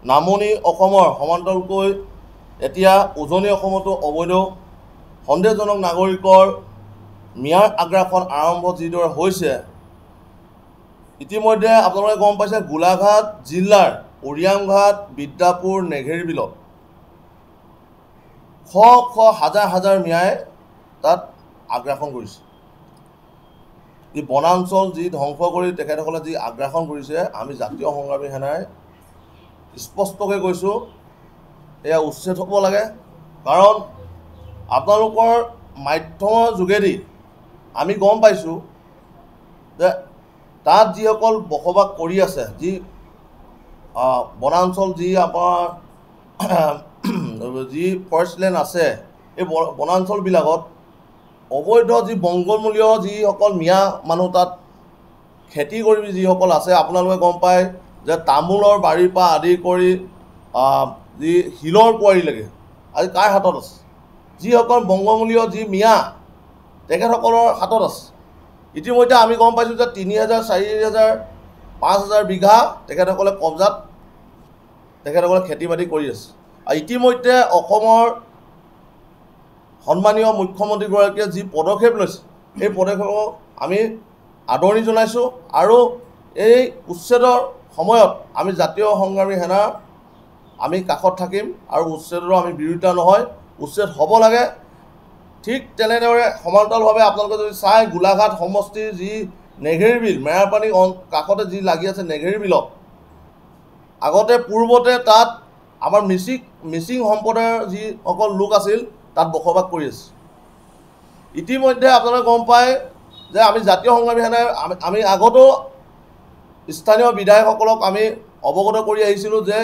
নামনি অসমৰ সমান্তৰালকৈ এতিয়া উজনি অসমতো অবৈধ সন্দেহজনক নাগৰিকৰ মিয়াৰ আগ্ৰাসন আৰম্ভ যিদৰে হৈছে, ইতিমধ্যে আপোনালোকে গম পাইছে গোলাঘাট জিলাৰ উৰিয়ামঘাট, বিদ্যাপুৰ, নেঘেৰিবিলত শ শ হাজাৰ হাজাৰ মিয়াই তাত আগ্ৰাসন কৰিছে। এই বনাঞ্চল যি ধ্বংস কৰি তেখেতসকলে যি আগ্ৰাসন কৰিছে, আমি জাতীয় সংগ্ৰামী সেনাই স্পষ্টকৈ কৈছোঁ, এয়া উচ্ছেদ হ'ব লাগে। কাৰণ আপোনালোকৰ মাধ্যমৰ যোগেদি আমি গম পাইছোঁ যে তাত যিসকল বসবাস কৰি আছে, যি বনাঞ্চল, যি আপোনাৰ যি ফৰেষ্ট লেণ্ড আছে, এই বনাঞ্চলবিলাকত অবৈধ যি বংগমূলীয় যিসকল মিয়া মানুহ তাত খেতি কৰি যিসকল আছে, আপোনালোকে গম পায় যে তামোলৰ বাৰীৰ পৰা আদি কৰি যি শিলৰ কুঁৱাৰীলৈকে আজি কাৰ হাতত আছে? যিসকল বংগমূলীয় যি মিয়া তেখেতসকলৰ হাতত আছে। ইতিমধ্যে আমি গম পাইছোঁ যে 3,000, 4,000, 5,000 বিঘা তেখেতসকলে কব্জাত তেখেতসকলে খেতি বাতি কৰি আছে। আৰু ইতিমধ্যে অসমৰ সন্মানীয় মুখ্যমন্ত্ৰীগৰাকীয়ে যি পদক্ষেপ লৈছে, সেই পদক্ষেপক আমি আদৰণি জনাইছোঁ। আৰু এই উচ্ছেদৰ সময়ত আমি জাতীয় সংগ্ৰামী সেনা আমি কাষত থাকিম আৰু উচ্ছেদৰ আমি বিৰোধিতা নহয়, উচ্ছেদ হ'ব লাগে। ঠিক তেনেদৰে সমান্তৰালভাৱে আপোনালোকে যদি চাই গোলাঘাট সমষ্টিৰ যি নেঘেৰিবিল, মেৰাপানী কাষতে যি লাগি আছে নেঘেৰিবিলত, আগতে পূৰ্বতে তাত আমাৰ মিচিং সম্প্ৰদায়ৰ যিসকল লোক আছিল তাত বসবাস কৰি আছে। ইতিমধ্যে আপোনালোকে গম পায় যে আমি জাতীয় সংগ্ৰামী সেনাই আমি আগতেও স্থানীয় বিধায়কসকলক আমি অৱগত কৰি আহিছিলোঁ যে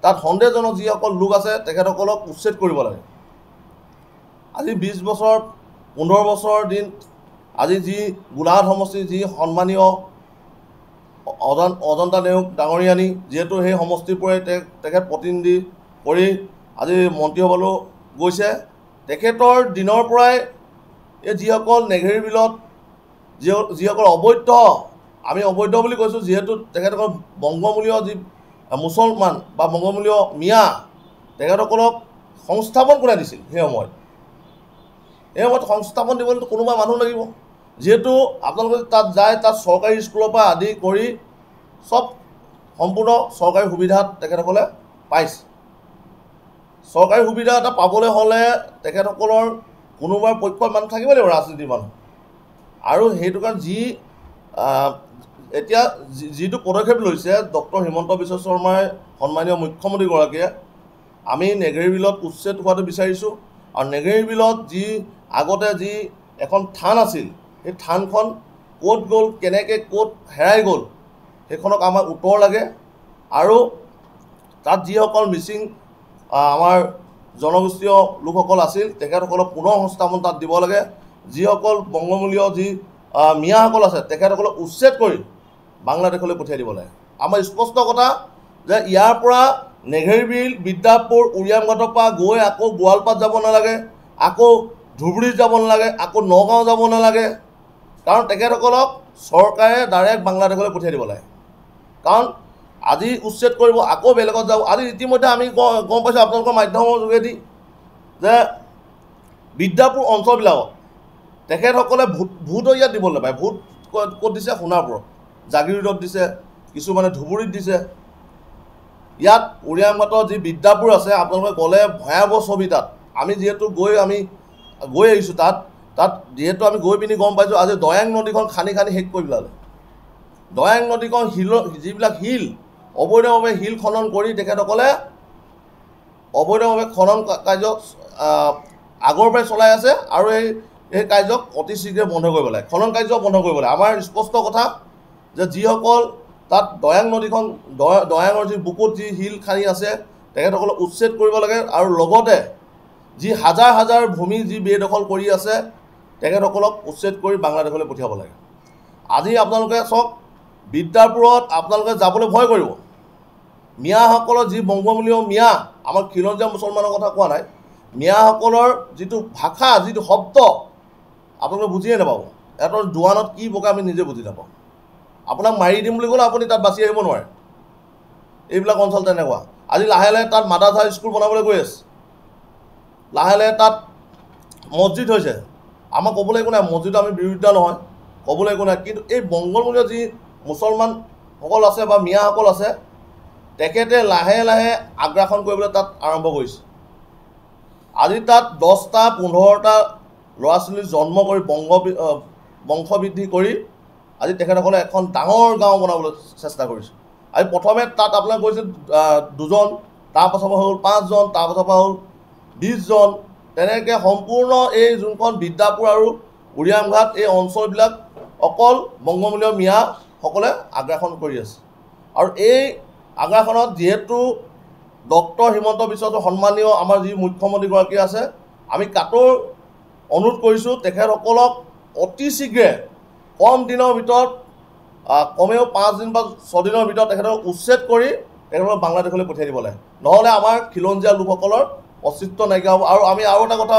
তাত সন্দেহজনক যিসকল লোক আছে তেখেতসকলক উচ্ছেদ কৰিব লাগে। আজি 20 বছৰ 15 বছৰ দিন আজি যি গোলাঘাট সমষ্টিৰ যি সন্মানীয় অজন্তা নেওগ ডাঙৰীয়ানী, যিহেতু সেই সমষ্টিৰ পৰাই তেখেত প্ৰতিনিধি কৰি আজি মন্ত্ৰী হ'বলৈ গৈছে, তেখেতৰ দিনৰ পৰাই এই যিসকল নেঘেৰিবিলত যিসকল অবৈধ, আমি অবৈধ বুলি কৈছোঁ যিহেতু তেখেতসকল বংগমূলীয় যি মুছলমান বা বংগমূলীয় মিয়া, তেখেতসকলক সংস্থাপন কোনে দিছিল? সেই সময়ত সংস্থাপন দিবলৈ কোনোবা মানুহ লাগিব। যিহেতু আপোনালোকে তাত যায়, তাত চৰকাৰী স্কুলৰ পৰা আদি কৰি চব সম্পূৰ্ণ চৰকাৰী সুবিধাত তেখেতসকলে পাইছে। চৰকাৰী সুবিধা এটা পাবলৈ হ'লে তেখেতসকলৰ কোনোবাৰ পক্ষত মানুহ থাকিব লাগিব, ৰাজনীতিৰ মানুহ। আৰু সেইটো কাৰণে এতিয়া যিটো পদক্ষেপ লৈছে ডক্টৰ হিমন্ত বিশ্ব শৰ্মাই, সন্মানীয় মুখ্যমন্ত্ৰীগৰাকীয়ে, আমি নেঘেৰিবিলত উচ্ছেদ হোৱাটো বিচাৰিছোঁ। আৰু নেঘেৰিবিলত যি আগতে যি এখন থান আছিল, সেই থানখন ক'ত গ'ল, কেনেকৈ ক'ত হেৰাই গ'ল, সেইখনক আমাক উত্তৰ লাগে। আৰু তাত যিসকল মিচিং আমাৰ জনগোষ্ঠীয় লোকসকল আছিল তেখেতসকলক পুনৰ সংস্থাপন তাত দিব লাগে। যিসকল বংগমূলীয় যি মিয়াসকল আছে তেখেতসকলক উচ্ছেদ কৰি বাংলাদেশলৈ পঠিয়াই দিব লাগে। আমাৰ স্পষ্ট কথা যে ইয়াৰ পৰা নেঘেৰিবিল, বিদ্যাপুৰ, উৰিয়ামঘাটৰ পৰা গৈ আকৌ গোৱালপাট যাব নালাগে, আকৌ ধুবুৰীত যাব নালাগে, আকৌ নগাঁও যাব নালাগে। কাৰণ তেখেতসকলক চৰকাৰে ডাইৰেক্ট বাংলাদেশলৈ পঠিয়াই দিব লাগে। কাৰণ আজি উচ্ছেদ কৰিব, আকৌ বেলেগত যাব। আজি ইতিমধ্যে আমি গম পাইছোঁ আপোনালোকৰ মাধ্যমৰ যোগেদি যে বিদ্যাপুৰ অঞ্চলবিলাকত তেখেতসকলে ভোট ইয়াত দিব নাপায়। ভোট ক'ত দিছে? সোণাপুৰত, জাগিৰোডত দিছে, কিছুমানে ধুবুৰীত দিছে। ইয়াত উৰিয়ামঘাটৰ যি বিদ্যাপুৰ আছে, আপোনালোকে গ'লে ভয়াৱহ ছবি তাত। আমি যিহেতু আমি গৈ আহিছোঁ তাত যিহেতু আমি গৈ পিনি গম পাইছোঁ আজি দয়াং নদীখন খান্দি শেষ কৰি পেলালে। দয়াং নদীখন যিবিলাক শিল অবৈধভাৱে শিল খনন কৰি তেখেতসকলে অবৈধভাৱে খনন কাৰ্য আগৰ পৰাই চলাই আছে। আৰু এই কাৰ্যক অতি শীঘ্ৰে বন্ধ কৰিব লাগে, খনন কাৰ্য বন্ধ কৰিব লাগে। আমাৰ স্পষ্ট কথা যে যিসকল তাত দয়াং নদীখন দয়াঙৰ যি বুকুত যি শিল খান্দি আছে তেখেতসকলক উচ্ছেদ কৰিব লাগে। আৰু লগতে যি হাজাৰ হাজাৰ ভূমি যি বেদখল কৰি আছে তেখেতসকলক উচ্ছেদ কৰি বাংলাদেশলৈ পঠিয়াব লাগে। আজি আপোনালোকে চাওক, বিদ্যাপুৰত আপোনালোকে যাবলৈ ভয় কৰিব। মিয়াসকলৰ যি বংগমূলীয় মিয়া, আমাৰ খিলঞ্জীয়া মুছলমানৰ কথা কোৱা নাই, মিয়াসকলৰ যিটো ভাষা, যিটো শব্দ আপোনালোকে বুজিয়ে নাপাব। সিহঁতৰ জোৱানত কি বগা আমি নিজে বুজি নাপাওঁ। আপোনাক মাৰি দিম বুলি ক'লে আপুনি তাত বাচি আহিব নোৱাৰে। এইবিলাক অঞ্চল তেনেকুৱা। আজি লাহে লাহে তাত মাদ্ৰাছা স্কুল বনাবলৈ গৈ আছে, লাহে লাহে তাত মছজিদ হৈছে। আমাৰ ক'বলৈ একো নাই, মছজিদ আমি বিৰোধিতা নহয়, ক'বলৈ একো নাই। কিন্তু এই বংগমূলীয় যি মুছলমানসকল আছে বা মিয়াসকল আছে, তেখেতে লাহে লাহে আগ্ৰাসন কৰিবলৈ তাত আৰম্ভ কৰিছে। আজি তাত 10টা 15টা ল'ৰা ছোৱালী জন্ম কৰি বংশবৃদ্ধি কৰি আজি তেখেতসকলে এখন ডাঙৰ গাঁও বনাবলৈ চেষ্টা কৰিছে। আজি প্ৰথমে তাত আপোনাক কৈছে 2জন, তাৰপাছৰ পৰা হ'ল 5জন, তাৰপাছৰ পৰা হ'ল 20জন, তেনেকৈ সম্পূৰ্ণ এই যোনখন বিদ্যাপুৰ আৰু উৰিয়ামঘাট এই অঞ্চলবিলাক অকল বংগমূলীয় মিয়াসকলে আগ্ৰাসন কৰি আছে। আৰু এই আগ্ৰাসনত যিহেতু ডক্টৰ হিমন্ত বিশ্ব শৰ্মা সন্মানীয় আমাৰ যি মুখ্যমন্ত্ৰীগৰাকী আছে, আমি কাটৰ অনুৰোধ কৰিছোঁ তেখেতসকলক অতি শীঘ্ৰে কম দিনৰ ভিতৰত কমেও 5 দিন বা 6 দিনৰ ভিতৰত তেখেতক উচ্ছেদ কৰি তেখেতসকলক বাংলাদেশলৈ পঠিয়াই দিব লাগে। নহ'লে আমাৰ খিলঞ্জীয়া লোকসকলৰ অস্তিত্ব নাইকিয়া হ'ব। আৰু আমি আৰু এটা কথা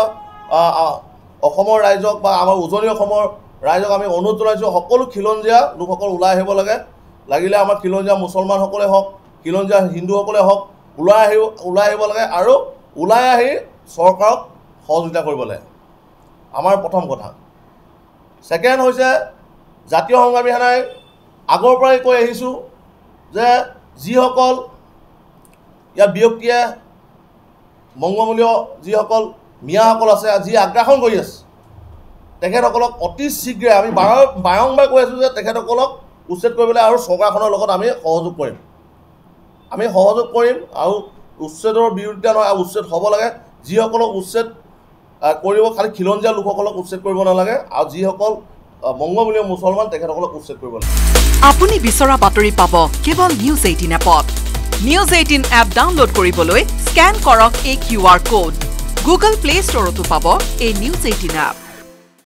অসমৰ ৰাইজক বা আমাৰ উজনি অসমৰ ৰাইজক আমি অনুৰোধ জনাইছোঁ, সকলো খিলঞ্জীয়া লোকসকল ওলাই আহিব লাগে। লাগিলে আমাৰ খিলঞ্জীয়া মুছলমানসকলে হওক, খিলঞ্জীয়া হিন্দুসকলে হওক, ওলাই আহিব লাগে আৰু ওলাই আহি চৰকাৰক সহযোগিতা কৰিব লাগে। আমাৰ প্ৰথম কথা। ছেকেণ্ড হৈছে, জাতীয় সংগ্ৰামী সেনাই আগৰ পৰাই কৈ আহিছোঁ যে যিসকল ইয়াৰ ব্যক্তিয়ে বংগমূলীয় যিসকল মিয়াসকল আছে, যি আগ্ৰাসন কৰি আছে, তেখেতসকলক অতি শীঘ্ৰে আমি বাৰম্বাৰ কৈ আছোঁ যে তেখেতসকলক উচ্ছেদ কৰিবলৈ আৰু চৰকাৰখনৰ লগত আমি সহযোগ কৰিম। আৰু উচ্ছেদৰ বিৰোধিতা নহয়, উচ্ছেদ হ'ব লাগে। যিসকলক উচ্ছেদ কৰিব, খালি খিলঞ্জীয়া লোকসকলক উচ্ছেদ কৰিব নালাগে, আৰু যিসকল বংগমূলীয় মুছলমান তেখেতসকলক উচ্ছেদ কৰিব লাগে। আপুনি বিচৰা বাতৰি পাব কেৱল নিউজ 18 এপত। নিউজ 18 এপ ডাউনলোড কৰিবলৈ স্কেন কৰক এই QR কোড। গুগল প্লে ষ্টৰতো পাব এই নিউজ 18 এপ।